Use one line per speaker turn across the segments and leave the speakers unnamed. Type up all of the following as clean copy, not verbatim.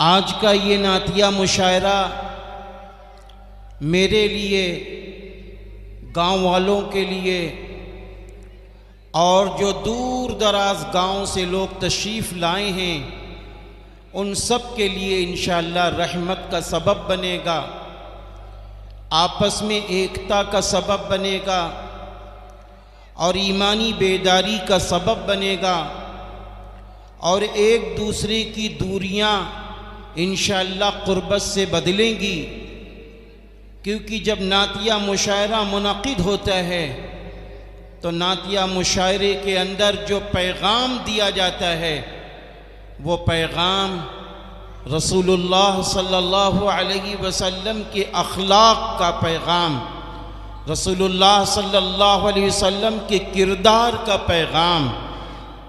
आज का ये नातिया मुशायरा मेरे लिए, गांव वालों के लिए और जो दूर दराज गांव से लोग तशरीफ़ लाए हैं उन सब के लिए इंशाअल्लाह रहमत का सबब बनेगा, आपस में एकता का सबब बनेगा और ईमानी बेदारी का सबब बनेगा और एक दूसरे की दूरियां इंशाअल्लाह क़ुर्बत से बदलेंगी। क्योंकि जब नातिया मुशायरा मुनक़िद होता है तो नातिया मुशायरे के अंदर जो पैगाम दिया जाता है वो पैगाम रसूलुल्लाह सल्लल्लाहु अलैहि वसल्लम के अखलाक का पैगाम, रसूलुल्लाह सल्लल्लाहु अलैहि वसल्लम के किरदार का पैगाम,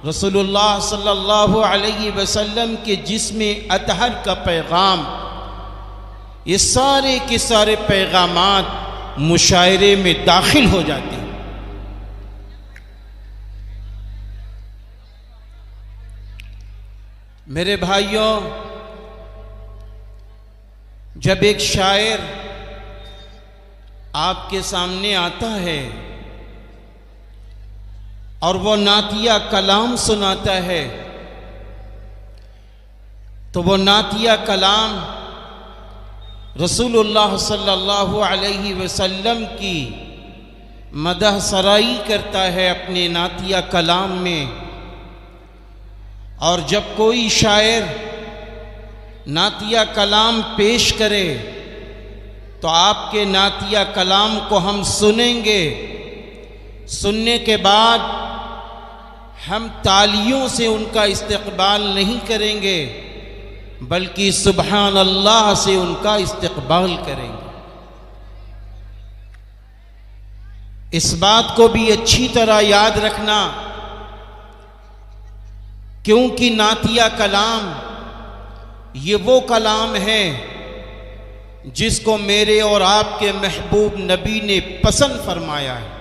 रसूलुल्लाह सल्लल्लाहु अलैहि वसल्लम के जिस्म अतहर का पैगाम, ये सारे के सारे पैगामात मुशायरे में दाखिल हो जाते हैं। मेरे भाइयों, जब एक शायर आपके सामने आता है और वो नातिया कलाम सुनाता है तो वो नातिया कलाम रसूलुल्लाह सल्लल्लाहु अलैहि वसल्लम की मदह सराई करता है अपने नातिया कलाम में। और जब कोई शायर नातिया कलाम पेश करे तो आपके नातिया कलाम को हम सुनेंगे, सुनने के बाद हम तालियों से उनका इस्तक़बाल नहीं करेंगे बल्कि सुबहान अल्लाह से उनका इस्तक़बाल करेंगे। इस बात को भी अच्छी तरह याद रखना, क्योंकि नातिया कलाम ये वो कलाम है जिसको मेरे और आपके महबूब नबी ने पसंद फरमाया है।